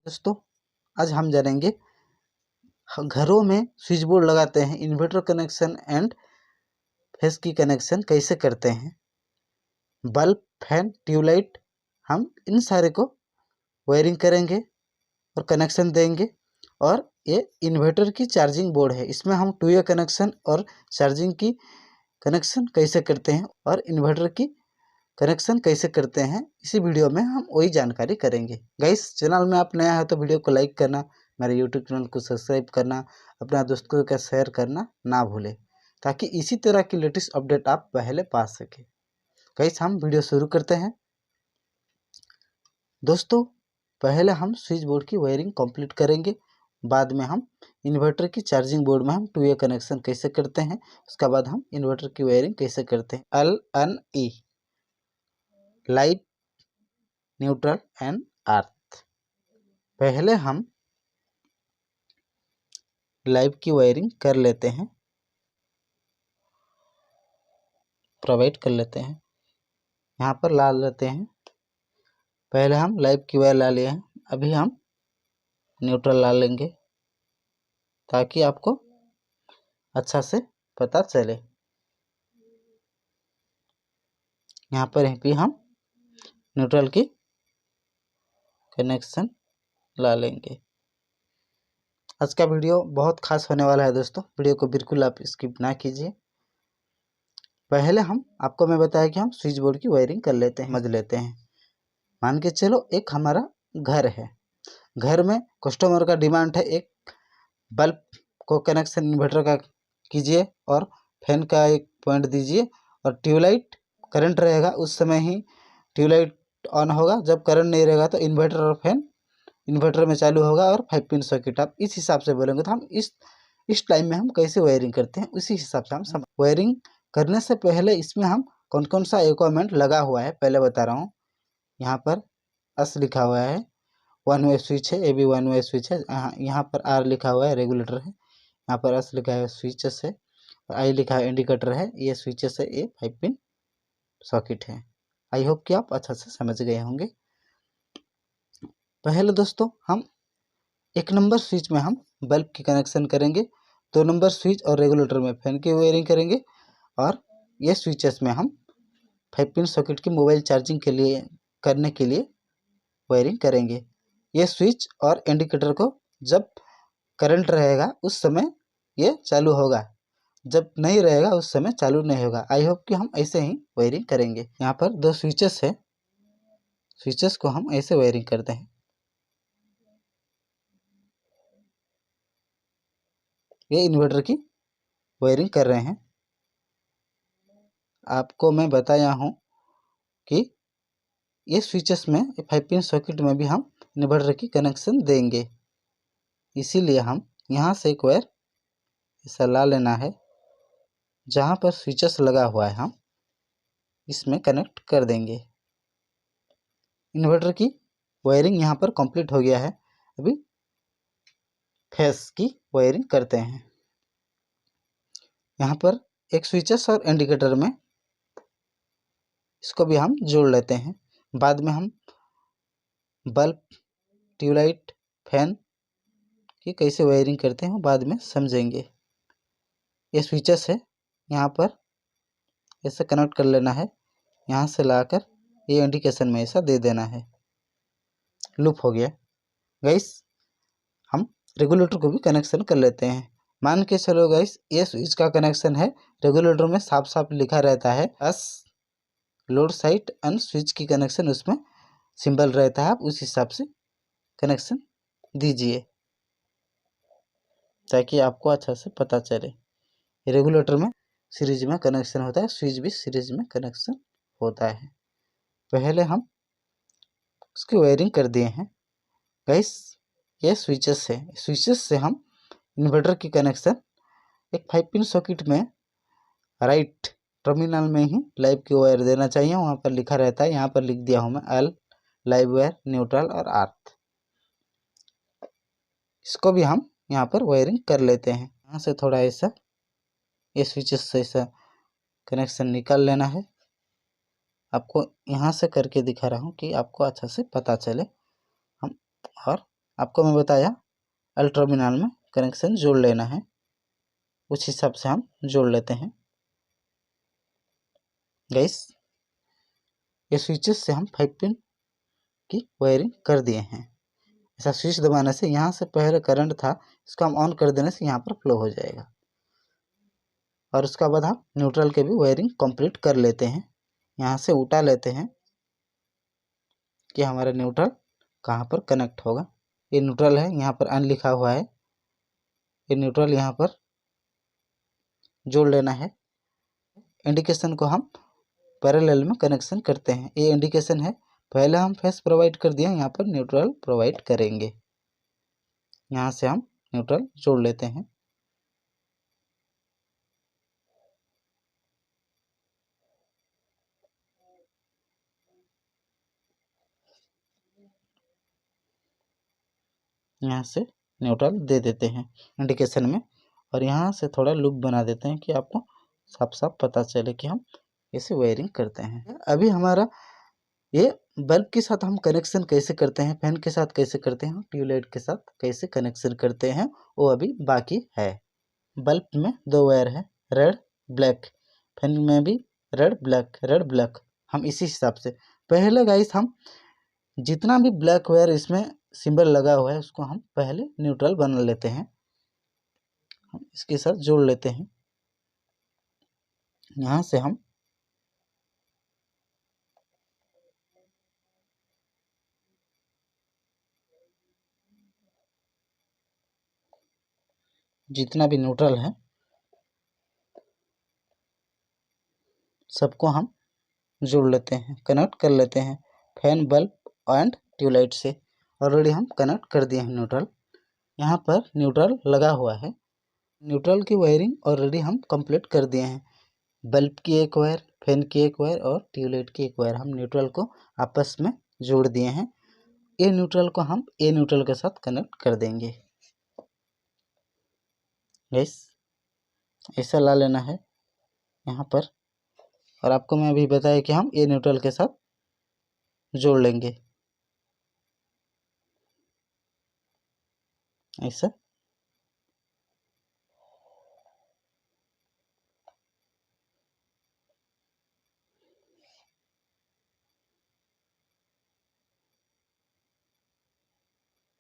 दोस्तों आज हम जानेंगे घरों में स्विच बोर्ड लगाते हैं, इन्वर्टर कनेक्शन एंड फेस की कनेक्शन कैसे करते हैं। बल्ब, फैन, ट्यूबलाइट, हम इन सारे को वायरिंग करेंगे और कनेक्शन देंगे। और ये इन्वर्टर की चार्जिंग बोर्ड है, इसमें हम 2 वे कनेक्शन और चार्जिंग की कनेक्शन कैसे करते हैं और इन्वर्टर की कनेक्शन कैसे करते हैं, इसी वीडियो में हम वही जानकारी करेंगे। गाइस, चैनल में आप नया है तो वीडियो को लाइक करना, मेरे यूट्यूब चैनल को सब्सक्राइब करना, अपना दोस्तों के साथ शेयर करना ना भूलें, ताकि इसी तरह की लेटेस्ट अपडेट आप पहले पा सकें। गाइस, हम वीडियो शुरू करते हैं। दोस्तों, पहले हम स्विच बोर्ड की वायरिंग कंप्लीट करेंगे, बाद में हम इन्वर्टर की चार्जिंग बोर्ड में हम 2 वे कनेक्शन कैसे करते हैं, उसके बाद हम इन्वर्टर की वायरिंग कैसे करते हैं। LNE, light, neutral and earth. पहले हम लाइव की वायरिंग कर लेते हैं, प्रोवाइड कर लेते हैं। यहाँ पर ला लेते हैं। पहले हम लाइव की वायर ला लिए हैं, अभी हम न्यूट्रल ला लेंगे ताकि आपको अच्छा से पता चले। यहाँ पर भी हम न्यूट्रल की कनेक्शन ला लेंगे। आज का वीडियो बहुत खास होने वाला है दोस्तों, वीडियो को बिल्कुल आप स्किप ना कीजिए। पहले हम आपको मैं बताया कि हम स्विच बोर्ड की वायरिंग कर लेते हैं, समझ लेते हैं। मान के चलो एक हमारा घर है, घर में कस्टमर का डिमांड है एक बल्ब को कनेक्शन इन्वर्टर का कीजिए और फैन का एक पॉइंट दीजिए, और ट्यूबलाइट करंट रहेगा उस समय ही ट्यूबलाइट ऑन होगा, जब करंट नहीं रहेगा तो इन्वर्टर और फैन इन्वर्टर में चालू होगा और 5 पिन सॉकेट। आप इस हिसाब से बोलेंगे तो हम इस टाइम में हम कैसे वायरिंग करते हैं उसी हिसाब से हम वायरिंग करने से पहले इसमें हम कौन कौन सा इक्विपमेंट लगा हुआ है पहले बता रहा हूँ। यहाँ पर एस लिखा हुआ है, 1 वे स्विच है, AB 1 वे स्विच है। यहाँ पर R लिखा हुआ है, रेगुलेटर है। यहाँ पर S लिखा है, स्विचेस है। और I लिखा है, इंडिकेटर है। ये स्विचेस है, ये 5 पिन सॉकेट है। आई होप कि आप अच्छा से समझ गए होंगे। पहले दोस्तों हम 1 नंबर स्विच में हम बल्ब की कनेक्शन करेंगे, 2 नंबर स्विच और रेगुलेटर में फैन की वायरिंग करेंगे, और ये स्विचेस में हम 5 पिन सॉकेट की मोबाइल चार्जिंग के लिए करने के लिए वायरिंग करेंगे। ये स्विच और इंडिकेटर को जब करंट रहेगा उस समय ये चालू होगा, जब नहीं रहेगा उस समय चालू नहीं होगा। आई होप कि हम ऐसे ही वायरिंग करेंगे। यहाँ पर 2 स्विचेस है, स्विचेस को हम ऐसे वायरिंग करते हैं। ये इन्वर्टर की वायरिंग कर रहे हैं। आपको मैं बताया हूँ कि ये स्विचेस में 5 पिन सॉकेट में भी हम इन्वर्टर की कनेक्शन देंगे, इसीलिए हम यहाँ से एक वायर ऐसा ला लेना है, जहाँ पर स्विचेस लगा हुआ है हम इसमें कनेक्ट कर देंगे। इन्वर्टर की वायरिंग यहाँ पर कंप्लीट हो गया है। अभी फेस की वायरिंग करते हैं। यहाँ पर एक स्विचेस और इंडिकेटर में इसको भी हम जोड़ लेते हैं। बाद में हम बल्ब, ट्यूबलाइट, फैन की कैसे वायरिंग करते हैं बाद में समझेंगे। ये स्विचेस है, यहाँ पर ऐसे कनेक्ट कर लेना है, यहाँ से लाकर ये इंडिकेशन में ऐसा दे देना है। लूप हो गया। गाइस, हम रेगुलेटर को भी कनेक्शन कर लेते हैं। मान के चलो गाइस, ये स्विच का कनेक्शन है, रेगुलेटर में साफ साफ लिखा रहता है S load side and switch की कनेक्शन उसमें सिंबल रहता है, आप उस हिसाब से कनेक्शन दीजिए ताकि आपको अच्छा से पता चले। रेगुलेटर में सीरीज में कनेक्शन होता है, स्विच भी सीरीज में कनेक्शन होता है। पहले हम उसकी वायरिंग कर दिए हैं। गाइस, ये स्विचेस है, स्विचेस से हम इन्वर्टर की कनेक्शन एक 5 पिन सॉकेट में राइट टर्मिनल में ही लाइव की वायर देना चाहिए। वहाँ पर लिखा रहता है, यहाँ पर लिख दिया हूँ मैं, L लाइव वायर, न्यूट्रल और अर्थ। इसको भी हम यहाँ पर वायरिंग कर लेते हैं। यहाँ से थोड़ा ऐसा ये स्विचेस से ऐसा कनेक्शन निकाल लेना है। आपको यहाँ से करके दिखा रहा हूँ कि आपको अच्छा से पता चले। हम और आपको मैं बताया एल टर्मिनल में कनेक्शन जोड़ लेना है, उस हिसाब से हम जोड़ लेते हैं। गाइस ये स्विचेस से हम 5 पिन की वायरिंग कर दिए हैं। ऐसा स्विच दबाने से यहाँ से पहले करंट था, इसको हम ऑन कर देने से यहाँ पर फ्लो हो जाएगा। और उसके बाद हम न्यूट्रल के भी वायरिंग कंप्लीट कर लेते हैं। यहाँ से उठा लेते हैं कि हमारा न्यूट्रल कहाँ पर कनेक्ट होगा। ये न्यूट्रल है, यहाँ पर अन लिखा हुआ है, ये न्यूट्रल यहाँ पर जोड़ लेना है। इंडिकेशन को हम पैरेलल में कनेक्शन करते हैं। ये इंडिकेशन है, पहले हम फेस प्रोवाइड कर दिए, यहाँ पर न्यूट्रल प्रोवाइड करेंगे। यहाँ से हम न्यूट्रल जोड़ लेते हैं। यहाँ से न्यूट्रल दे देते हैं इंडिकेशन में, और यहाँ से थोड़ा लूप बना देते हैं कि आपको साफ साफ पता चले कि हम कैसे वायरिंग करते हैं। अभी हमारा ये बल्ब के साथ हम कनेक्शन कैसे करते हैं, फैन के साथ कैसे करते हैं, ट्यूबलाइट के साथ कैसे कनेक्शन करते हैं, वो अभी बाकी है। बल्ब में 2 वायर है, रेड ब्लैक, फैन में भी रेड ब्लैक। हम इसी हिसाब से पहले गाइस हम जितना भी ब्लैक वायर इसमें सिंबल लगा हुआ है उसको हम पहले न्यूट्रल बना लेते हैं। हम इसके साथ जोड़ लेते हैं। यहाँ से हम जितना भी न्यूट्रल है सबको हम जोड़ लेते हैं, कनेक्ट कर लेते हैं। फैन, बल्ब एंड ट्यूबलाइट से ऑलरेडी हम कनेक्ट कर दिए हैं न्यूट्रल। यहाँ पर न्यूट्रल लगा हुआ है। न्यूट्रल की वायरिंग ऑलरेडी हम कंप्लीट कर दिए हैं। बल्ब की एक वायर, फैन की एक वायर और ट्यूबलाइट की एक वायर हम न्यूट्रल को आपस में जोड़ दिए हैं। ये न्यूट्रल को हम ए न्यूट्रल के साथ कनेक्ट कर देंगे। गैस ऐसा ला लेना है यहाँ पर, और आपको मैं अभी बताया कि हम ए न्यूट्रल के साथ जोड़ लेंगे ऐसा।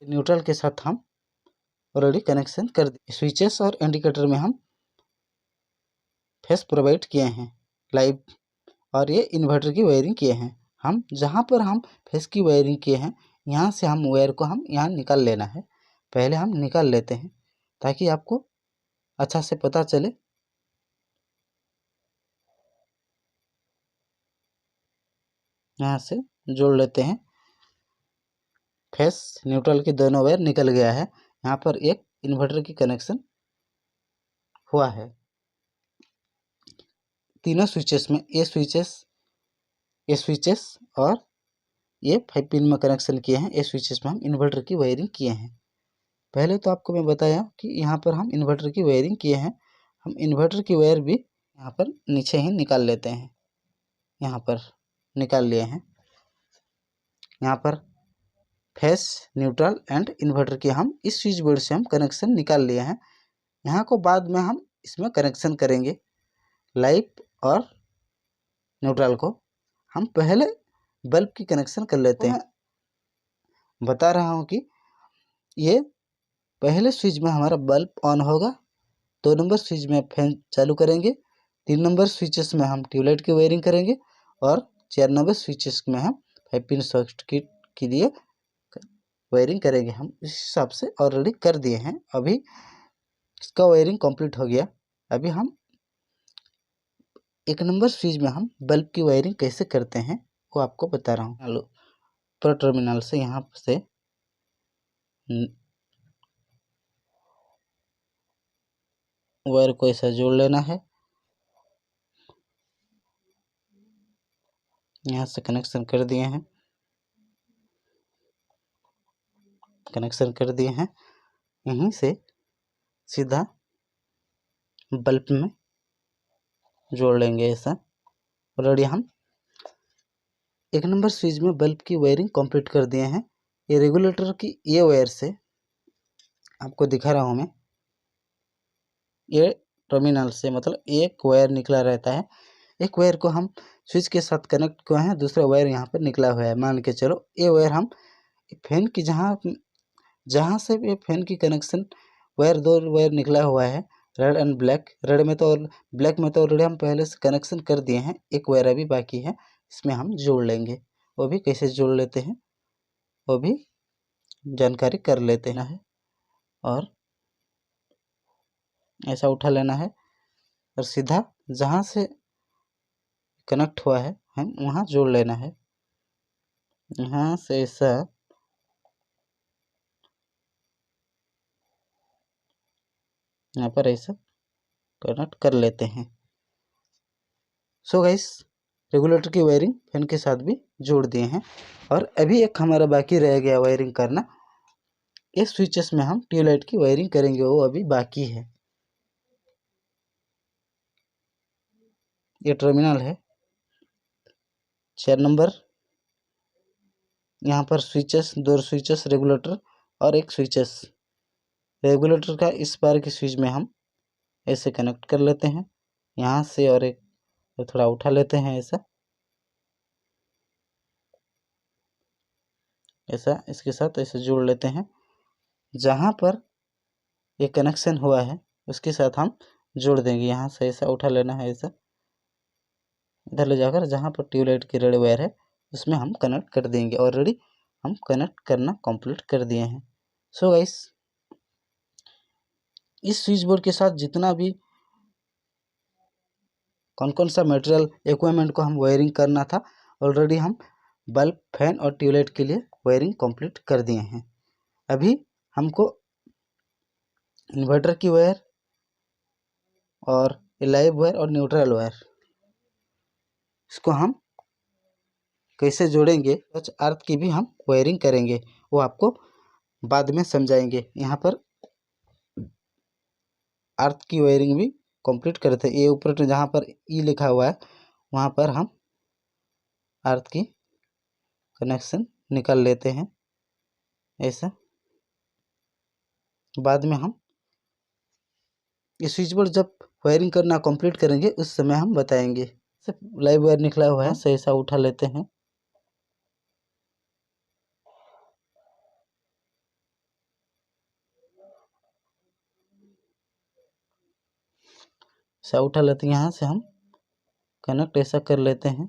न्यूट्रल के साथ हम ऑलरेडी कनेक्शन कर दिए। स्विचेस और इंडिकेटर में हम फेस प्रोवाइड किए हैं लाइव, और ये इन्वर्टर की वायरिंग किए हैं। हम जहाँ पर हम फेस की वायरिंग किए हैं यहाँ से हम वायर को हम यहाँ निकाल लेना है। पहले हम निकाल लेते हैं ताकि आपको अच्छा से पता चले। यहाँ से जोड़ लेते हैं। फेस न्यूट्रल के दोनों वायर निकल गया है। यहाँ पर एक इन्वर्टर की कनेक्शन हुआ है। तीनों स्विचेस में ये स्विचेस और ये 5 पिन में कनेक्शन किए हैं। ये स्विचेस में हम इन्वर्टर की वायरिंग किए हैं। पहले तो आपको मैं बताया कि यहाँ पर हम इन्वर्टर की वायरिंग किए हैं। हम इन्वर्टर की वायर भी यहाँ पर नीचे ही निकाल लेते हैं। यहाँ पर निकाल लिए हैं। यहाँ पर फेस, न्यूट्रल एंड इन्वर्टर की हम इस स्विच बोर्ड से हम कनेक्शन निकाल लिए हैं। यहाँ को बाद में हम इसमें कनेक्शन करेंगे। लाइव और न्यूट्रल को हम पहले बल्ब की कनेक्शन कर लेते हैं। बता रहा हूँ कि ये पहले स्विच में हमारा बल्ब ऑन होगा, 2 नंबर स्विच में फैन चालू करेंगे, 3 नंबर स्विचेस में हम ट्यूबलाइट की वायरिंग करेंगे, और 4 नंबर स्विचेस में हम 5 पिन सर्किट के लिए वायरिंग करेंगे। हम इस हिसाब से ऑलरेडी कर दिए हैं। अभी इसका वायरिंग कंप्लीट हो गया। अभी हम 1 नंबर स्विच में हम बल्ब की वायरिंग कैसे करते हैं वो आपको बता रहा हूँ। हेलो, पर टर्मिनल से यहाँ से वायर को ऐसा जोड़ लेना है। यहाँ से कनेक्शन कर दिए हैं, कनेक्शन कर दिए हैं। यहीं से सीधा बल्ब में जोड़ लेंगे ऐसा। ऑलरेडी हम 1 नंबर स्विच में बल्ब की वायरिंग कंप्लीट कर दिए हैं। ये रेगुलेटर की ये वायर से आपको दिखा रहा हूँ मैं, ये टर्मिनल से मतलब एक वायर निकला रहता है। एक वायर को हम स्विच के साथ कनेक्ट किए हैं, दूसरा वायर यहाँ पर निकला हुआ है। मान के चलो ये वायर हम फैन की जहाँ से ये फैन की कनेक्शन वायर, दो वायर निकला हुआ है, रेड एंड ब्लैक। रेड में तो और ब्लैक में तो ऑलरेडी हम पहले से कनेक्शन कर दिए हैं, एक वायर अभी बाकी है, इसमें हम जोड़ लेंगे। वो भी कैसे जोड़ लेते हैं वो भी जानकारी कर लेते हैं। और ऐसा उठा लेना है और सीधा जहाँ से कनेक्ट हुआ है हम वहाँ जोड़ लेना है। यहाँ से ऐसा यहाँ पर ऐसा कनेक्ट कर लेते हैं। सो गाइस, रेगुलेटर की वायरिंग फैन के साथ भी जोड़ दिए हैं। और अभी एक हमारा बाकी रह गया वायरिंग करना। इस स्विचेस में हम ट्यूबलाइट की वायरिंग करेंगे, वो अभी बाकी है। ये टर्मिनल है 4 नंबर, यहाँ पर स्विचेस, 2 स्विचेस रेगुलेटर और एक स्विचेस। रेगुलेटर का इस बार की स्विच में हम ऐसे कनेक्ट कर लेते हैं यहाँ से, और एक थोड़ा उठा लेते हैं ऐसा ऐसा इसके साथ ऐसे जोड़ लेते हैं। जहाँ पर ये कनेक्शन हुआ है उसके साथ हम जोड़ देंगे। यहाँ से ऐसा उठा लेना है, ऐसा इधर ले जाकर जहाँ पर ट्यूबलाइट की रेड वायर है उसमें हम कनेक्ट कर देंगे। ऑलरेडी हम कनेक्ट करना कंप्लीट कर दिए हैं। सो गाइस, इस स्विच बोर्ड के साथ जितना भी कौन कौन सा मटेरियल इक्विपमेंट को हम वायरिंग करना था, ऑलरेडी हम बल्ब, फैन और ट्यूबलाइट के लिए वायरिंग कंप्लीट कर दिए हैं। अभी हमको इन्वर्टर की वायर और लाइव वायर और न्यूट्रल वायर, इसको हम कैसे जोड़ेंगे, टच अर्थ की भी हम वायरिंग करेंगे, वो आपको बाद में समझाएंगे। यहाँ पर अर्थ की वायरिंग भी कंप्लीट करते हैं। ये ऊपर जहाँ पर ई लिखा हुआ है वहाँ पर हम अर्थ की कनेक्शन निकाल लेते हैं ऐसा। बाद में हम ये स्विच बोर्ड जब वायरिंग करना कंप्लीट करेंगे उस समय हम बताएंगे। लाइव वायर निकला हुआ है, से ऐसा उठा लेते हैं। ऐसा उठा लेते हैं, यहाँ से हम कनेक्ट ऐसा कर लेते हैं।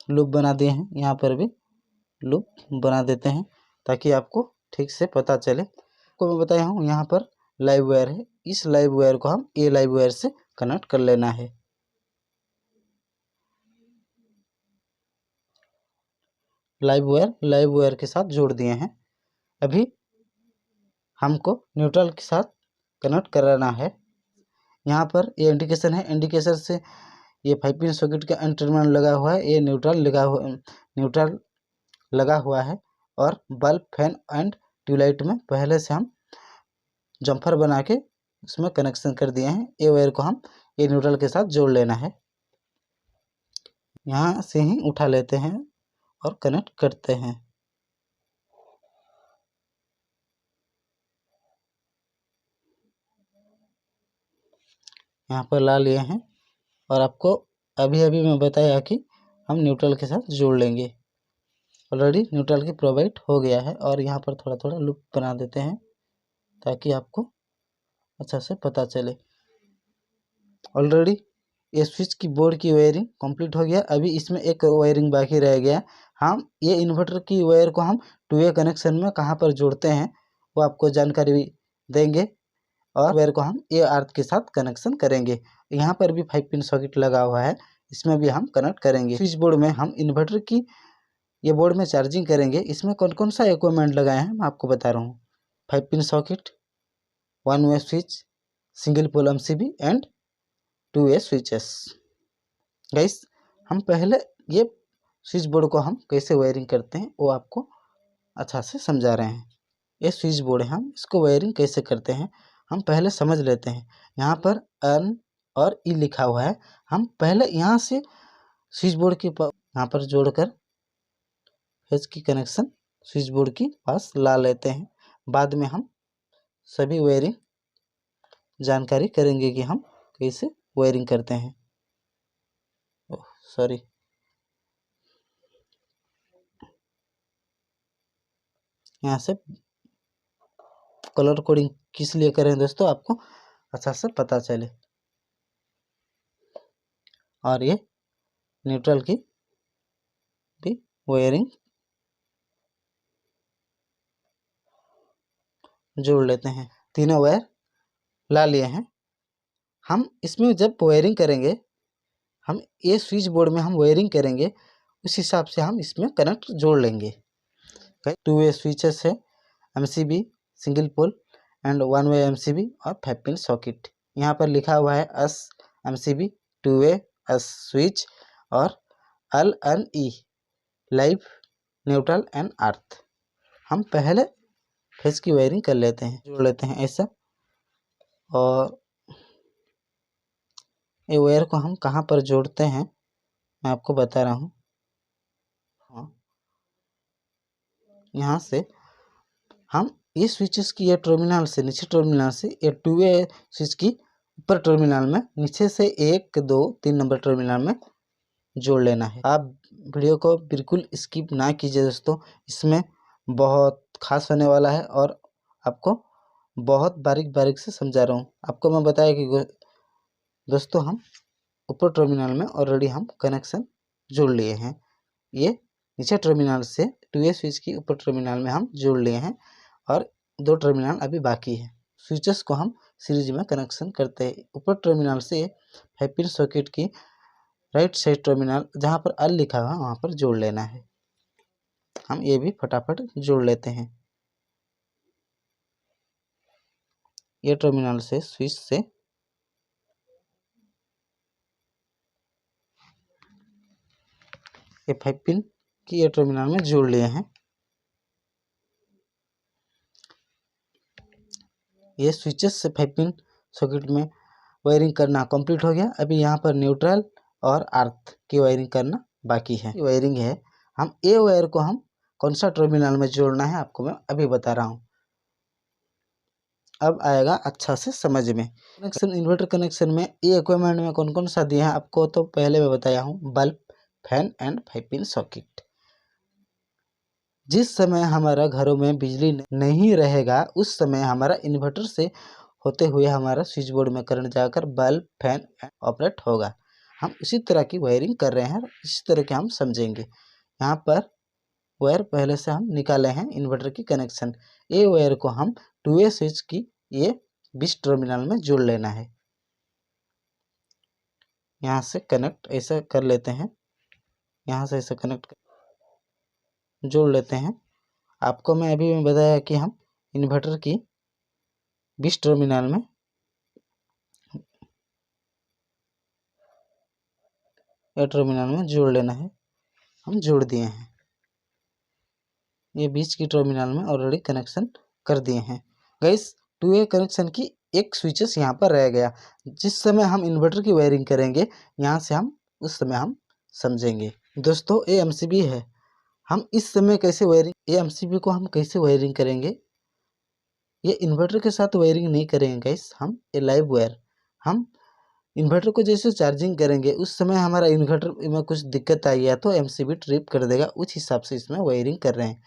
लूप बना दिए हैं, यहाँ पर भी लूप बना देते हैं ताकि आपको ठीक से पता चले। को मैं बताया हूँ यहाँ पर लाइव वायर है, इस लाइव वायर को हम ये लाइव वायर से कनेक्ट कर लेना है। लाइव वायर के साथ जोड़ दिए हैं। अभी हमको न्यूट्रल के साथ कनेक्ट कराना है। यहाँ पर ये इंडिकेशन है, इंडिकेशन से ये 5 पिन सॉकेट का एन टर्मिनल लगा हुआ है, ये न्यूट्रल लगा हुआ है। और बल्ब, फैन एंड ट्यूबलाइट में पहले से हम जम्फर बना के उसमें कनेक्शन कर दिए हैं। ये वायर को हम ये न्यूट्रल के साथ जोड़ लेना है। यहाँ से ही उठा लेते हैं और कनेक्ट करते हैं। यहाँ पर ला लिए हैं और आपको अभी अभी मैं बताया कि हम न्यूट्रल के साथ जोड़ लेंगे। ऑलरेडी न्यूट्रल की प्रोवाइड हो गया है और यहाँ पर थोड़ा थोड़ा लूप बना देते हैं ताकि आपको अच्छा से पता चले। ऑलरेडी ये स्विच की बोर्ड की वायरिंग कंप्लीट हो गया। अभी इसमें एक वायरिंग बाकी रह गया। हम ये इन्वर्टर की वायर को हम 2A कनेक्शन में कहाँ पर जोड़ते हैं वो आपको जानकारी देंगे। और वायर को हम ये अर्थ के साथ कनेक्शन करेंगे। यहाँ पर भी 5 पिन सॉकेट लगा हुआ है, इसमें भी हम कनेक्ट करेंगे। स्विच बोर्ड में हम इन्वर्टर की ये बोर्ड में चार्जिंग करेंगे। इसमें कौन कौन सा इक्विपमेंट लगाए हैं मैं आपको बता रहा हूँ। 5 pin socket, 1 way switch, single pole MCB and 2A switches. Guys, हम पहले ये स्विच बोर्ड को हम कैसे वायरिंग करते हैं वो आपको अच्छा से समझा रहे हैं। ये स्विच बोर्ड है, हम इसको वायरिंग कैसे करते हैं हम पहले समझ लेते हैं। यहाँ पर एन और ई लिखा हुआ है, हम पहले यहाँ से स्विच बोर्ड के यहाँ पर जोड़कर फेज की कनेक्शन स्विच बोर्ड की पास ला लेते हैं। बाद में हम सभी वायरिंग जानकारी करेंगे कि हम कैसे वायरिंग करते हैं। सॉरी, यहाँ से कलर कोडिंग किस लिए करें दोस्तों, आपको अच्छा से पता चले। और ये न्यूट्रल की भी वायरिंग जोड़ लेते हैं। तीनों वायर ला लिए हैं। हम इसमें जब वायरिंग करेंगे, हम ये स्विच बोर्ड में हम वायरिंग करेंगे, उस हिसाब से हम इसमें कनेक्ट जोड़ लेंगे। 2 वे स्विचेस है, MCB single pole and 1 way MCB और 5 पिन सॉकेट। यहाँ पर लिखा हुआ है S MCB 2 वे S स्विच और LNE live neutral and earth. हम पहले फेस की वायरिंग कर लेते हैं, जोड़ लेते हैं ऐसा। और ये वायर को हम कहाँ पर जोड़ते हैं मैं आपको बता रहा हूँ। यहाँ से हम ये स्विचेस की ये टर्मिनल से, नीचे टर्मिनल से ये 2 वे स्विच की ऊपर टर्मिनल में नीचे से 1 2 3 नंबर टर्मिनल में जोड़ लेना है। आप वीडियो को बिल्कुल स्किप ना कीजिए दोस्तों, इसमें बहुत खास होने वाला है और आपको बहुत बारीक बारीक से समझा रहा हूँ। आपको मैं बताया कि दोस्तों हम ऊपर टर्मिनल में ऑलरेडी हम कनेक्शन जोड़ लिए हैं। ये नीचे टर्मिनल से 2 वे स्विच की ऊपर टर्मिनल में हम जोड़ लिए हैं और 2 टर्मिनल अभी बाकी है। स्विचेस को हम सीरीज में कनेक्शन करते हैं। ऊपर टर्मिनल से 5 पिन सॉकेट की राइट साइड टर्मिनल जहाँ पर L लिखा हुआ है वहाँ पर जोड़ लेना है। हम ये भी फटाफट जोड़ लेते हैं। ये टर्मिनल से स्विच से ये 5 पिन की ये टर्मिनल में जोड़ लिए हैं। ये स्विचेस से 5 पिन सॉकेट में वायरिंग करना कंप्लीट हो गया। अभी यहाँ पर न्यूट्रल और अर्थ की वायरिंग करना बाकी है। वायरिंग है, हम ए वायर को हम कौन सा टर्मिनल में जोड़ना है आपको मैं अभी बता रहा हूँ। अब आएगा अच्छा से समझ में। कनेक्शन, इन्वर्टर कनेक्शन में ये इक्विपमेंट में कौन कौन सा दिया है आपको तो पहले मैं बताया हूँ। Bulb, fan and 5 pin socket. जिस समय हमारा घरों में बिजली नहीं रहेगा उस समय हमारा इन्वर्टर से होते हुए हमारा स्विच बोर्ड में करंट जाकर बल्ब, फैन ऑपरेट होगा। हम इसी तरह की वायरिंग कर रहे हैं, इसी तरह के हम समझेंगे। यहाँ पर वायर पहले से हम निकाले हैं इन्वर्टर की कनेक्शन। ये वायर को हम 2 वे स्विच की ये 20 टर्मिनल में जोड़ लेना है। यहाँ से कनेक्ट ऐसा कर लेते हैं, यहाँ से ऐसा कनेक्ट जोड़ लेते हैं। आपको मैं अभी मैं बताया कि हम इन्वर्टर की 20 टर्मिनल में या टर्मिनल में जोड़ लेना है। हम जोड़ दिए हैं, ये बीच की टर्मिनल में ऑलरेडी कनेक्शन कर दिए हैं। गाइस 2 वे कनेक्शन की एक स्विचेस यहाँ पर रह गया। जिस समय हम इन्वर्टर की वायरिंग करेंगे यहाँ से हम उस समय हम समझेंगे। दोस्तों ये MCB है, हम इस समय कैसे वायरिंग, ये MCB को हम कैसे वायरिंग करेंगे। ये इन्वर्टर के साथ वायरिंग नहीं करेंगे गाइस, हम ये लाइव वायर, हम इन्वर्टर को जैसे चार्जिंग करेंगे उस समय हमारा इन्वर्टर में कुछ दिक्कत आई है तो MCB ट्रिप कर देगा, उस हिसाब से इसमें वायरिंग कर रहे हैं।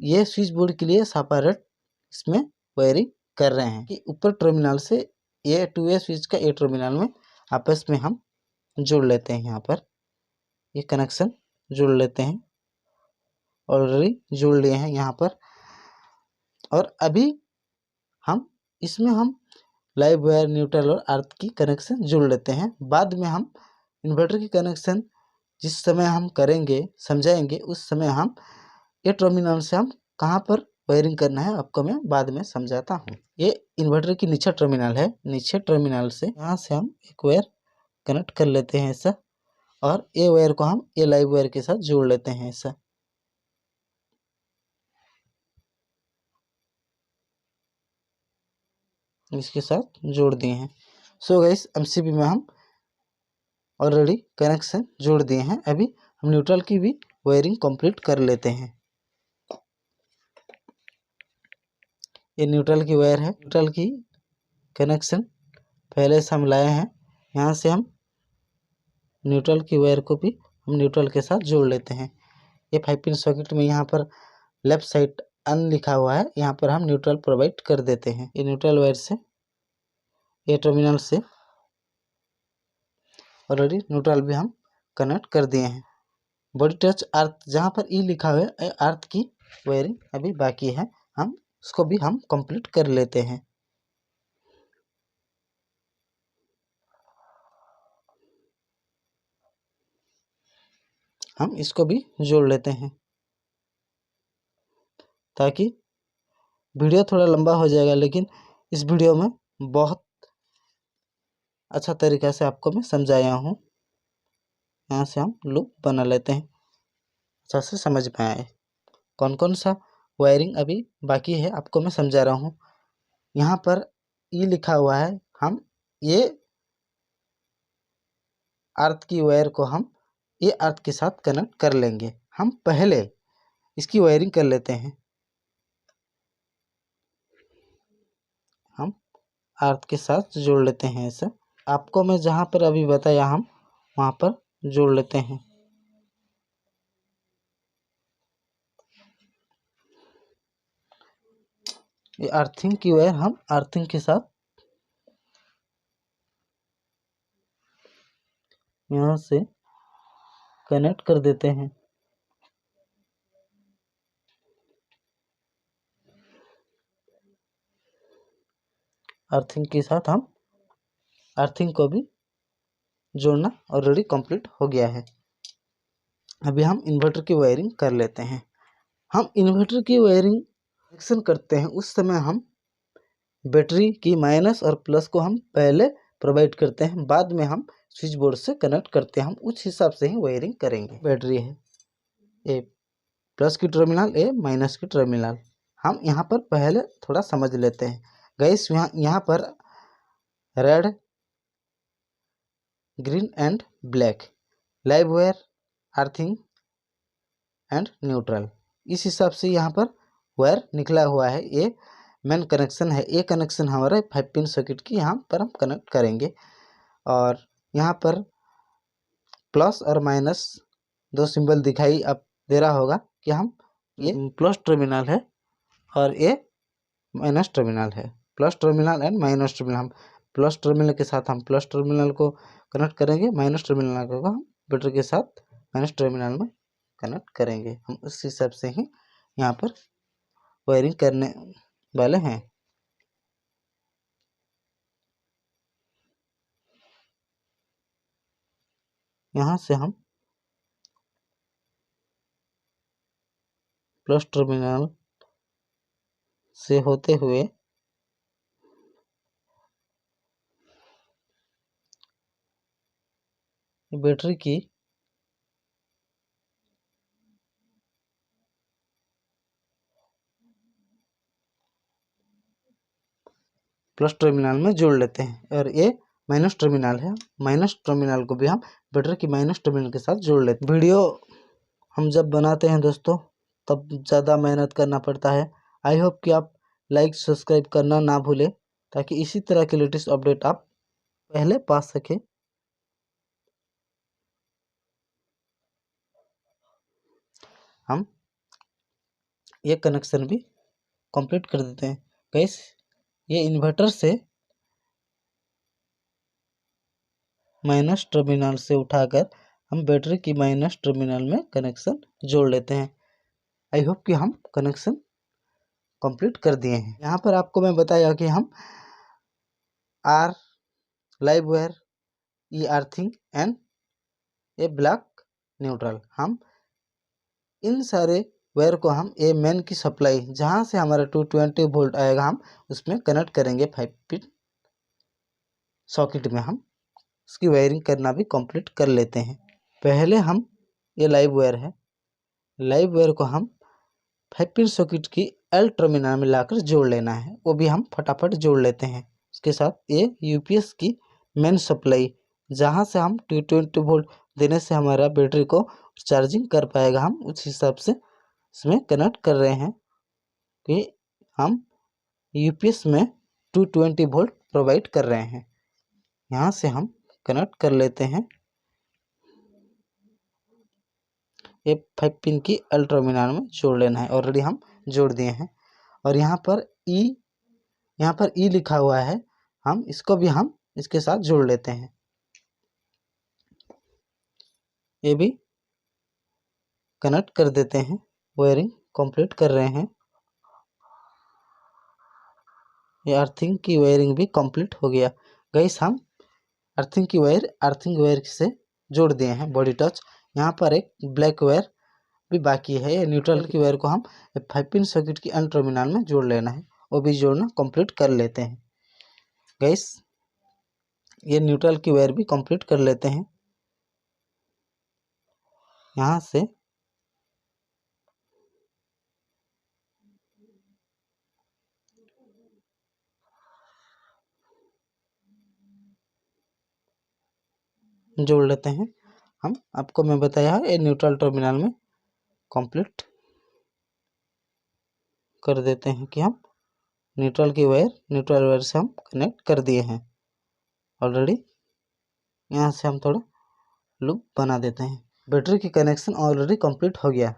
ये स्विच बोर्ड के लिए सेपरेट इसमें वायरिंग कर रहे हैं कि ऊपर टर्मिनल से ये 2 वे स्विच का ये टर्मिनल में आपस में हम जोड़ लेते हैं। यहाँ पर ये कनेक्शन जोड़ लेते हैं, ऑलरेडी जोड़ लिए हैं यहाँ पर। और अभी हम इसमें हम लाइव वायर, न्यूट्रल और अर्थ की कनेक्शन जोड़ लेते हैं। बाद में हम इन्वर्टर की कनेक्शन जिस समय हम करेंगे समझाएंगे, उस समय हम ये टर्मिनल से हम कहाँ पर वायरिंग करना है आपको मैं बाद में समझाता हूँ। ये इन्वर्टर की नीचे टर्मिनल है, नीचे टर्मिनल से यहाँ से हम एक वायर कनेक्ट कर लेते हैं ऐसा, और ये वायर को हम ये लाइव वायर के साथ जोड़ लेते हैं ऐसा। इसके साथ जोड़ दिए हैं। सो गाइस MCB में हम ऑलरेडी कनेक्शन जोड़ दिए हैं। अभी हम न्यूट्रल की भी वायरिंग कंप्लीट कर लेते हैं। ये न्यूट्रल की वायर है। न्यूट्रल की कनेक्शन पहले से हम लाए हैं। यहाँ से हम न्यूट्रल की वायर को भी हम न्यूट्रल के साथ जोड़ लेते हैं। ये 5 पिन सॉकेट में यहाँ पर लेफ्ट साइड अन लिखा हुआ है, यहाँ पर हम न्यूट्रल प्रोवाइड कर देते हैं। ये न्यूट्रल वायर से ये टर्मिनल से ऑलरेडी न्यूट्रल भी हम कनेक्ट कर दिए हैं। बॉडी टच अर्थ जहाँ पर ई लिखा हुआ है, अर्थ की वायरिंग अभी बाकी है, हम उसको भी हम कंप्लीट कर लेते हैं। हम इसको भी जोड़ लेते हैं ताकि वीडियो थोड़ा लंबा हो जाएगा, लेकिन इस वीडियो में बहुत अच्छा तरीक़ा से आपको मैं समझाया हूँ। यहाँ से हम लूप बना लेते हैं, अच्छा से समझ में आए। कौन कौन सा वायरिंग अभी बाकी है आपको मैं समझा रहा हूँ। यहाँ पर ई लिखा हुआ है, हम ये अर्थ की वायर को हम ये अर्थ के साथ कनेक्ट कर लेंगे। हम पहले इसकी वायरिंग कर लेते हैं। हम अर्थ के साथ जोड़ लेते हैं। ऐसा आपको मैं जहाँ पर अभी बताया हम वहाँ पर जोड़ लेते हैं। ये अर्थिंग की वायर हम अर्थिंग के साथ यहाँ से कनेक्ट कर देते हैं। अर्थिंग के साथ हम अर्थिंग को भी जोड़ना ऑलरेडी कंप्लीट हो गया है। अभी हम इन्वर्टर की वायरिंग कर लेते हैं। हम इन्वर्टर की वायरिंग कनेक्शन करते हैं उस समय हम बैटरी की माइनस और प्लस को हम पहले प्रोवाइड करते हैं, बाद में हम स्विच बोर्ड से कनेक्ट करते हैं। हम उस हिसाब से ही वायरिंग करेंगे। बैटरी है ए प्लस की टर्मिनल, ए माइनस की टर्मिनल। हम यहाँ पर पहले थोड़ा समझ लेते हैं। गैस यहाँ पर red, green and black, live wire, earthing and neutral, इस हिसाब से यहाँ पर वायर निकला हुआ है। ये मेन कनेक्शन है। ये कनेक्शन हमारा 5 पिन सर्किट की यहाँ पर हम कनेक्ट करेंगे। और यहाँ पर प्लस और माइनस दो सिंबल दिखाई अब दे रहा होगा कि हम ये प्लस टर्मिनल है और ये माइनस टर्मिनल है। Plus terminal and minus terminal. हम प्लस टर्मिनल के साथ हम प्लस टर्मिनल को कनेक्ट करेंगे, माइनस टर्मिनल को हम बैटरी के साथ माइनस टर्मिनल में कनेक्ट करेंगे। हम उस हिसाब से ही यहाँ पर वायरिंग करने वाले हैं। यहाँ से हम प्लस टर्मिनल से होते हुए बैटरी की प्लस टर्मिनल में जोड़ लेते हैं। और ये माइनस टर्मिनल है, माइनस टर्मिनल को भी हम बैटरी की माइनस टर्मिनल के साथ जोड़ लेते हैं। वीडियो हम जब बनाते हैं दोस्तों तब ज़्यादा मेहनत करना पड़ता है। आई होप कि आप लाइक सब्सक्राइब करना ना भूलें ताकि इसी तरह के लेटेस्ट अपडेट आप पहले पा सकें। हम ये कनेक्शन भी कंप्लीट कर देते हैं। गैस ये इन्वर्टर से माइनस टर्मिनल से उठाकर हम बैटरी की माइनस टर्मिनल में कनेक्शन जोड़ लेते हैं। आई होप कि हम कनेक्शन कंप्लीट कर दिए हैं। यहाँ पर आपको मैं बताया कि हम R, live wire, E earthing and a black neutral, हम इन सारे वायर को हम ए मेन की सप्लाई जहाँ से हमारा 220 वोल्ट आएगा हम उसमें कनेक्ट करेंगे। 5 पिन सॉकेट में हम उसकी वायरिंग करना भी कंप्लीट कर लेते हैं। पहले हम ये लाइव वायर है, लाइव वायर को हम 5 पिन सॉकेट की एल टर्मिनल में लाकर जोड़ लेना है। वो भी हम फटाफट जोड़ लेते हैं। उसके साथ ये यूपीएस की मेन सप्लाई जहाँ से हम 220 वोल्ट देने से हमारा बैटरी को चार्जिंग कर पाएगा, हम उस हिसाब से इसमें कनेक्ट कर रहे हैं कि हम यूपीएस में 220 वोल्ट प्रोवाइड कर रहे हैं। यहाँ से हम कनेक्ट कर लेते हैं। ये 5 पिन की L टर्मिनल में जोड़ लेना है। ऑलरेडी हम जोड़ दिए हैं। और यहाँ पर ई लिखा हुआ है, हम इसको भी हम इसके साथ जोड़ लेते हैं। ये भी कनेक्ट कर देते हैं। वायरिंग कंप्लीट कर रहे हैं। ये अर्थिंग की वायरिंग भी कंप्लीट हो गया। गाइस हम अर्थिंग वायर से जोड़ दिए हैं बॉडी टच। यहाँ पर एक ब्लैक वायर भी बाकी है। ये न्यूट्रल की वायर को हम 5 पिन सर्किट की N टर्मिनल में जोड़ लेना है। वो भी जोड़ना कंप्लीट कर लेते हैं। गाइस ये न्यूट्रल की वायर भी कंप्लीट कर लेते हैं। यहाँ से जोड़ लेते हैं। हम आपको मैं बताया है ये न्यूट्रल टर्मिनल में कंप्लीट कर देते हैं कि हम न्यूट्रल वायर से हम कनेक्ट कर दिए हैं ऑलरेडी। यहाँ से हम थोड़ा लूप बना देते हैं। बैटरी की कनेक्शन ऑलरेडी कंप्लीट हो गया।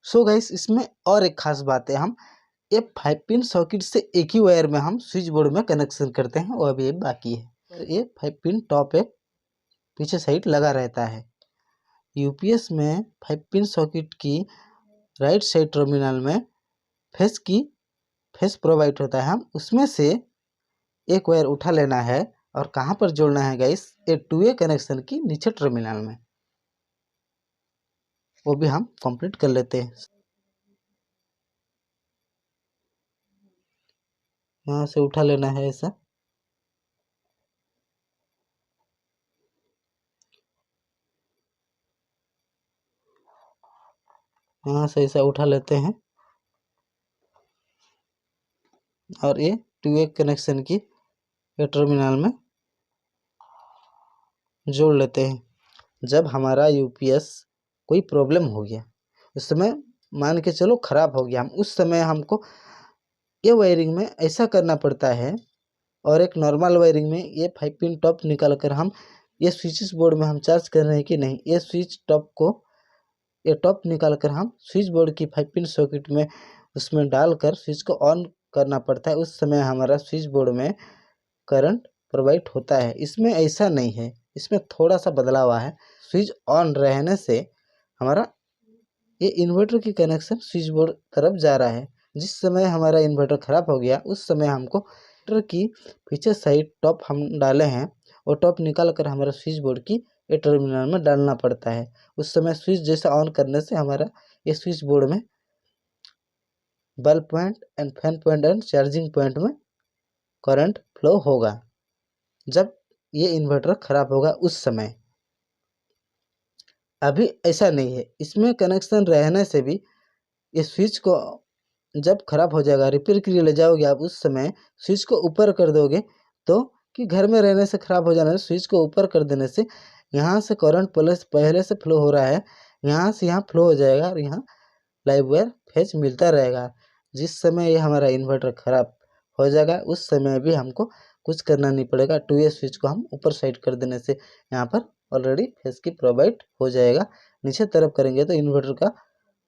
सो गाइस इसमें और एक खास बात है, हम ये 5 पिन सॉकेट से एक ही वायर में हम स्विच बोर्ड में कनेक्शन करते हैं, वो अभी बाकी है। ये 5 पिन टॉप एक पीछे साइड लगा रहता है। यूपीएस में 5 पिन सॉकेट की राइट साइड टर्मिनल में फेस प्रोवाइड होता है। हम उसमें से एक वायर उठा लेना है और कहाँ पर जोड़ना है गाइस, ये 2A कनेक्शन की नीचे टर्मिनल में। वो भी हम कंप्लीट कर लेते हैं। यहाँ से उठा लेना है ऐसा। यहाँ से ऐसा उठा लेते हैं और ये 2A कनेक्शन की ये टर्मिनल में जोड़ लेते हैं। जब हमारा यूपीएस कोई प्रॉब्लम हो गया, उस समय मान के चलो ख़राब हो गया, हम उस समय हमको ये वायरिंग में ऐसा करना पड़ता है। और एक नॉर्मल वायरिंग में ये 5 पिन टॉप निकाल कर हम ये स्विच बोर्ड में हम चार्ज कर रहे हैं कि नहीं, ये स्विच टॉप को ये टॉप निकाल कर हम स्विच बोर्ड की 5 पिन सॉकेट में उसमें डालकर स्विच को ऑन करना पड़ता है। उस समय हमारा स्विच बोर्ड में करंट प्रोवाइड होता है। इसमें ऐसा नहीं है, इसमें थोड़ा सा बदलाव है। स्विच ऑन रहने से हमारा ये इन्वर्टर की कनेक्शन स्विच बोर्ड तरफ जा रहा है। जिस समय हमारा इन्वर्टर ख़राब हो गया, उस समय हमको इन्वर्टर की पीछे साइड टॉप हम डाले हैं, वो टॉप निकाल कर हमारा स्विच बोर्ड की ये टर्मिनल में डालना पड़ता है। उस समय स्विच जैसा ऑन करने से हमारा ये स्विच बोर्ड में bulb point and fan point and charging point में करंट फ्लो होगा। जब ये इन्वर्टर ख़राब होगा उस समय, अभी ऐसा नहीं है। इसमें कनेक्शन रहने से भी ये स्विच को जब ख़राब हो जाएगा, रिपेयर के लिए ले जाओगे आप, उस समय स्विच को ऊपर कर दोगे तो कि घर में रहने से ख़राब हो जाना है, स्विच को ऊपर कर देने से यहाँ से करंट प्लस पहले से फ्लो हो रहा है, यहाँ से यहाँ फ्लो हो जाएगा और यहाँ लाइव वायर फेज मिलता रहेगा। जिस समय ये हमारा इन्वर्टर ख़राब हो जाएगा उस समय भी हमको कुछ करना नहीं पड़ेगा। 2A स्विच को हम ऊपर साइड कर देने से यहाँ पर ऑलरेडी फेज की प्रोवाइड हो जाएगा। नीचे तरफ करेंगे तो इन्वर्टर का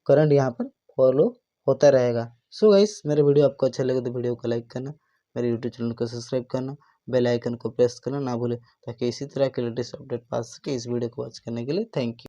करंट यहाँ पर फॉलो होता रहेगा। सो गाइस मेरे वीडियो आपको अच्छा लगे तो वीडियो को लाइक करना, मेरे यूट्यूब चैनल को सब्सक्राइब करना, बेल आइकन को प्रेस करना ना भूले, ताकि इसी तरह के लेटेस्ट अपडेट पा सके। इस वीडियो को वॉच करने के लिए थैंक यू।